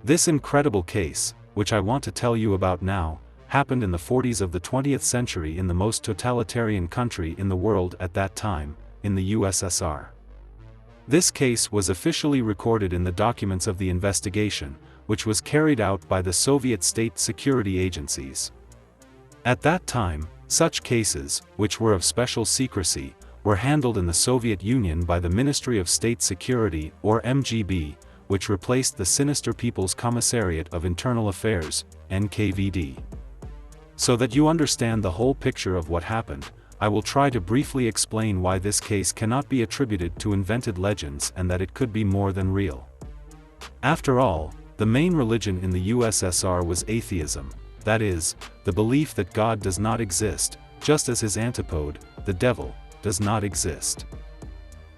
This incredible case, which I want to tell you about now, happened in the 40s of the 20th century in the most totalitarian country in the world at that time, in the USSR. This case was officially recorded in the documents of the investigation, which was carried out by the Soviet state security agencies. At that time, such cases, which were of special secrecy, were handled in the Soviet Union by the Ministry of State Security, or MGB, which replaced the sinister People's Commissariat of Internal Affairs, NKVD. So that you understand the whole picture of what happened, I will try to briefly explain why this case cannot be attributed to invented legends and that it could be more than real. After all, the main religion in the USSR was atheism, that is, the belief that God does not exist, just as his antipode, the devil, does not exist.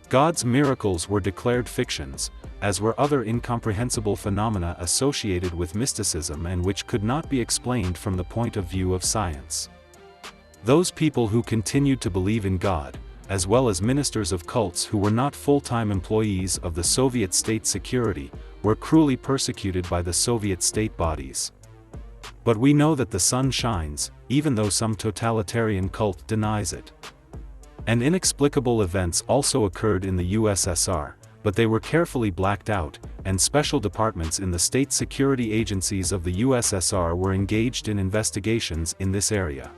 God's miracles were declared fictions, as were other incomprehensible phenomena associated with mysticism and which could not be explained from the point of view of science. Those people who continued to believe in God, as well as ministers of cults who were not full-time employees of the Soviet state security, were cruelly persecuted by the Soviet state bodies. But we know that the sun shines, even though some totalitarian cult denies it. And inexplicable events also occurred in the USSR, but they were carefully blacked out, and special departments in the state security agencies of the USSR were engaged in investigations in this area.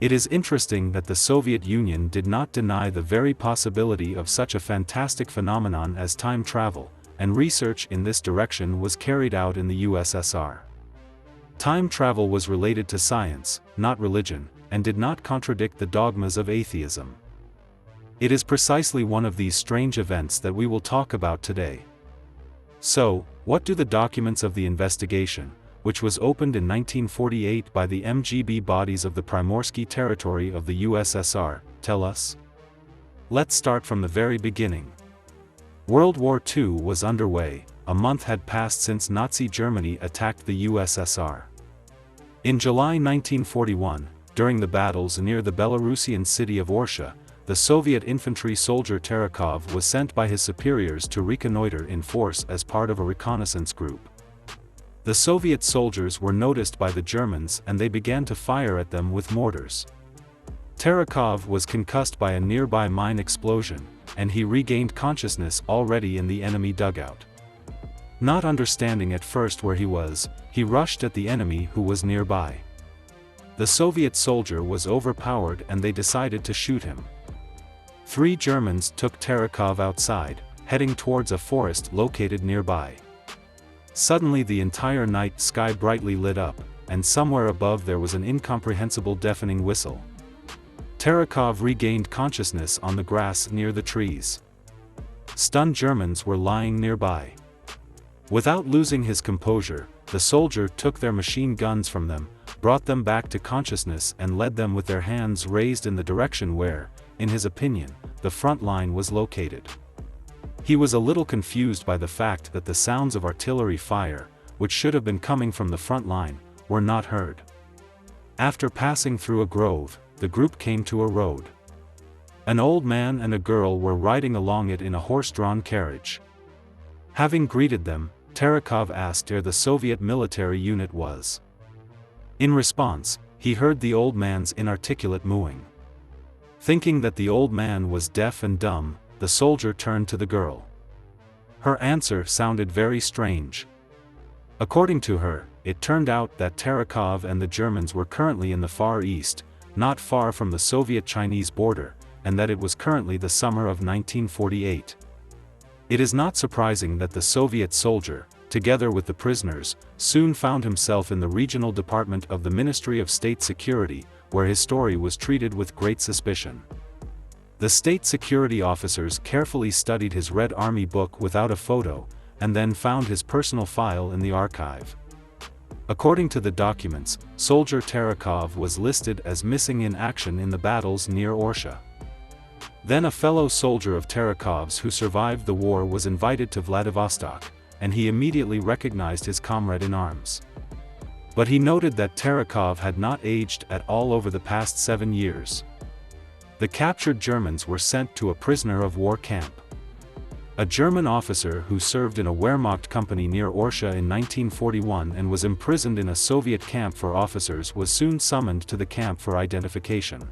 It is interesting that the Soviet Union did not deny the very possibility of such a fantastic phenomenon as time travel, and research in this direction was carried out in the USSR. Time travel was related to science, not religion, and did not contradict the dogmas of atheism. It is precisely one of these strange events that we will talk about today. So, what do the documents of the investigation, which was opened in 1948 by the MGB bodies of the Primorsky territory of the USSR, tell us? Let's start from the very beginning. World War II was underway, a month had passed since Nazi Germany attacked the USSR. In July 1941, during the battles near the Belarusian city of Orsha, the Soviet infantry soldier Terekov was sent by his superiors to reconnoiter in force as part of a reconnaissance group. The Soviet soldiers were noticed by the Germans and they began to fire at them with mortars. Terekov was concussed by a nearby mine explosion, and he regained consciousness already in the enemy dugout. Not understanding at first where he was, he rushed at the enemy who was nearby. The Soviet soldier was overpowered and they decided to shoot him. 3 Germans took Terekov outside, heading towards a forest located nearby. Suddenly the entire night sky brightly lit up, and somewhere above there was an incomprehensible deafening whistle. Terekov regained consciousness on the grass near the trees. Stunned Germans were lying nearby. Without losing his composure, the soldier took their machine guns from them, brought them back to consciousness and led them with their hands raised in the direction where, in his opinion, the front line was located. He was a little confused by the fact that the sounds of artillery fire, which should have been coming from the front line, were not heard. After passing through a grove, the group came to a road. An old man and a girl were riding along it in a horse-drawn carriage. Having greeted them, Terekov asked where the Soviet military unit was. In response, he heard the old man's inarticulate mooing. Thinking that the old man was deaf and dumb, the soldier turned to the girl. Her answer sounded very strange. According to her, it turned out that Terekov and the Germans were currently in the Far East, not far from the Soviet-Chinese border, and that it was currently the summer of 1948. It is not surprising that the Soviet soldier, together with the prisoners, soon found himself in the regional department of the Ministry of State Security, where his story was treated with great suspicion. The state security officers carefully studied his Red Army book without a photo, and then found his personal file in the archive. According to the documents, soldier Terekov was listed as missing in action in the battles near Orsha. Then a fellow soldier of Terekov's who survived the war was invited to Vladivostok, and he immediately recognized his comrade in arms. But he noted that Terekov had not aged at all over the past 7 years. The captured Germans were sent to a prisoner of war camp. A German officer who served in a Wehrmacht company near Orsha in 1941 and was imprisoned in a Soviet camp for officers was soon summoned to the camp for identification.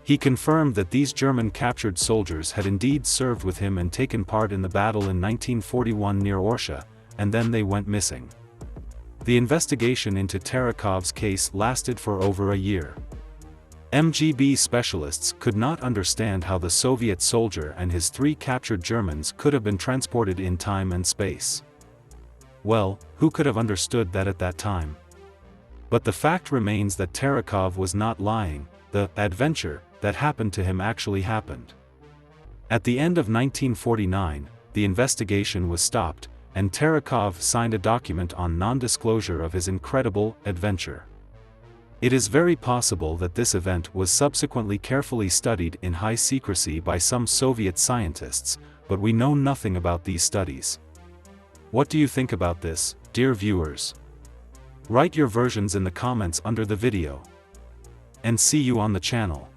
He confirmed that these German captured soldiers had indeed served with him and taken part in the battle in 1941 near Orsha, and then they went missing. The investigation into Tarakov's case lasted for over a year. MGB specialists could not understand how the Soviet soldier and his 3 captured Germans could have been transported in time and space. Well, who could have understood that at that time? But the fact remains that Tarakov was not lying. The adventure that happened to him actually happened. At the end of 1949, the investigation was stopped, and Tarakov signed a document on non-disclosure of his incredible adventure. It is very possible that this event was subsequently carefully studied in high secrecy by some Soviet scientists, but we know nothing about these studies. What do you think about this, dear viewers? Write your versions in the comments under the video. And see you on the channel.